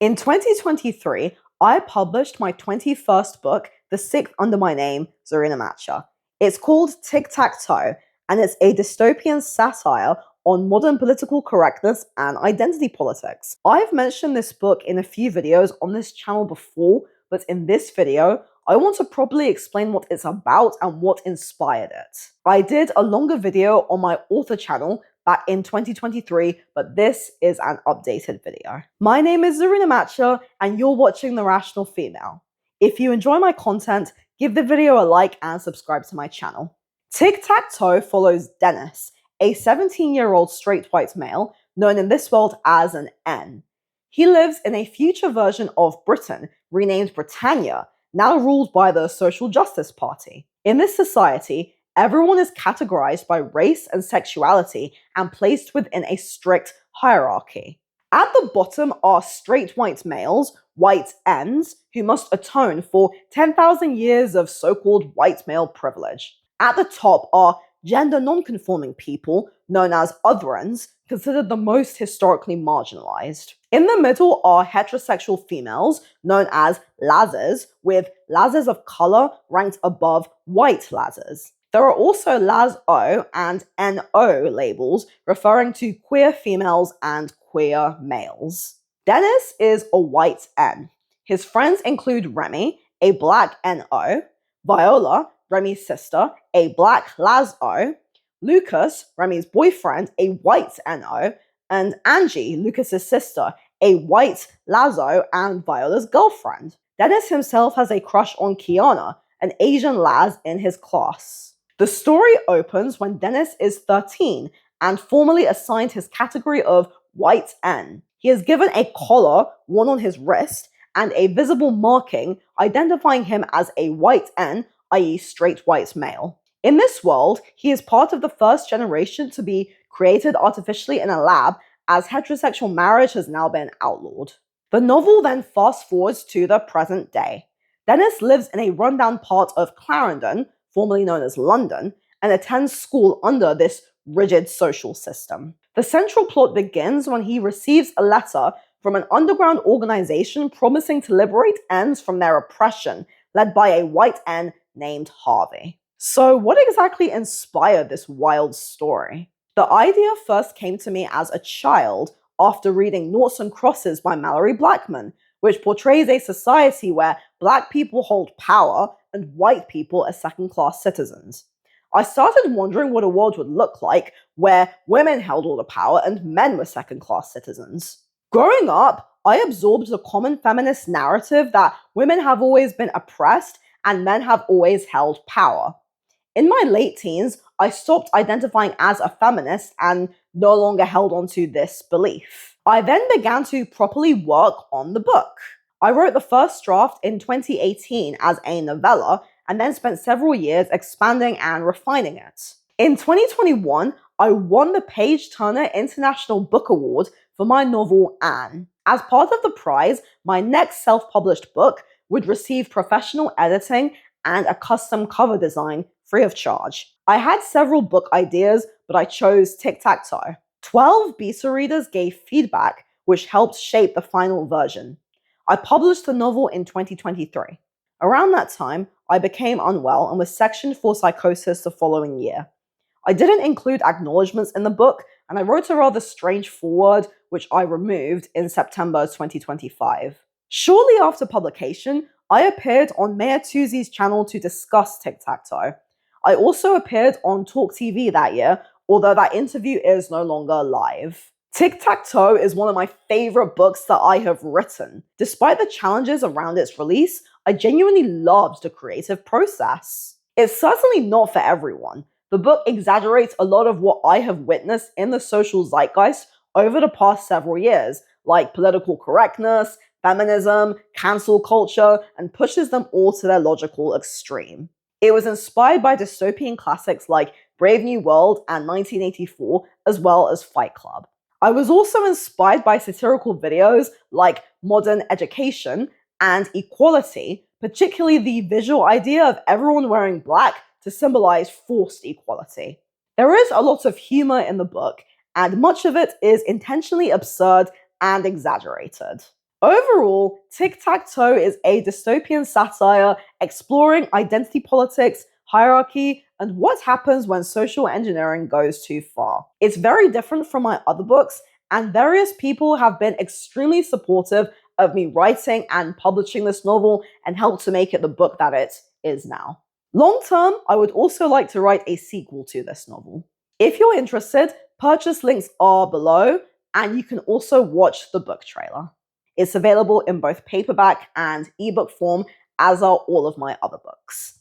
In 2023, I published my 21st book, the sixth under my name, Zarina Matcha. It's called Tic Tac Toe, and it's a dystopian satire on modern political correctness and identity politics. I've mentioned this book in a few videos on this channel before, but in this video, I want to properly explain what it's about and what inspired it. I did a longer video on my author channel back in 2023, but this is an updated video. My name is Zarina Matcha, and you're watching The Rational Female. If you enjoy my content, give the video a like and subscribe to my channel. Tic Tac Toe follows Dennis, a 17-year-old straight white male known in this world as an N. He lives in a future version of Britain, renamed Britannia, now ruled by the Social Justice Party. In this society, everyone is categorized by race and sexuality and placed within a strict hierarchy. At the bottom are straight white males, white Ns, who must atone for 10,000 years of so-called white male privilege. At the top are gender non-conforming people, known as otherans, considered the most historically marginalized. In the middle are heterosexual females, known as lasers, with lasers of color ranked above white lasers. There are also Las-O and N-O labels referring to queer females and queer males. Dennis is a white N. His friends include Remy, a black N-O, Viola, Remy's sister, a black Las-O, Lucas, Remy's boyfriend, a white N-O, and Angie, Lucas's sister, a white Las-O and Viola's girlfriend. Dennis himself has a crush on Kiana, an Asian Laz in his class. The story opens when Dennis is 13 and formally assigned his category of white N. He is given a collar worn on his wrist and a visible marking identifying him as a white N, i.e. straight white male. In this world, he is part of the first generation to be created artificially in a lab, as heterosexual marriage has now been outlawed. The novel then fast forwards to the present day. Dennis lives in a rundown part of Clarendon, formerly known as London, and attends school under this rigid social system. The central plot begins when he receives a letter from an underground organization promising to liberate Ns from their oppression, led by a white N named Harvey. So what exactly inspired this wild story? The idea first came to me as a child after reading Noughts and Crosses by Mallory Blackman, which portrays a society where black people hold power and white people are second-class citizens. I started wondering what a world would look like where women held all the power and men were second-class citizens. Growing up, I absorbed the common feminist narrative that women have always been oppressed and men have always held power. In my late teens, I stopped identifying as a feminist and no longer held onto this belief. I then began to properly work on the book. I wrote the first draft in 2018 as a novella and then spent several years expanding and refining it. In 2021, I won the Page Turner International Book Award for my novel Anne. As part of the prize, my next self-published book would receive professional editing and a custom cover design free of charge. I had several book ideas, but I chose Tic Tac Toe. 12 beta readers gave feedback, which helped shape the final version. I published the novel in 2023. Around that time, I became unwell and was sectioned for psychosis the following year. I didn't include acknowledgements in the book, and I wrote a rather strange foreword, which I removed in September 2025. Shortly after publication, I appeared on Mayor Tuzi's channel to discuss Tic Tac Toe. I also appeared on Talk TV that year, although that interview is no longer live. Tic Tac Toe is one of my favorite books that I have written. Despite the challenges around its release, I genuinely loved the creative process. It's certainly not for everyone. The book exaggerates a lot of what I have witnessed in the social zeitgeist over the past several years, like political correctness, feminism, cancel culture, and pushes them all to their logical extreme. It was inspired by dystopian classics like Brave New World and 1984, as well as Fight Club. I was also inspired by satirical videos like Modern Education and Equality, particularly the visual idea of everyone wearing black to symbolize forced equality. There is a lot of humor in the book, and much of it is intentionally absurd and exaggerated. Overall, Tic Tac Toe is a dystopian satire exploring identity politics, hierarchy, and what happens when social engineering goes too far. It's very different from my other books, and various people have been extremely supportive of me writing and publishing this novel and helped to make it the book that it is now. Long term, I would also like to write a sequel to this novel. If you're interested, purchase links are below, and you can also watch the book trailer. It's available in both paperback and ebook form, as are all of my other books.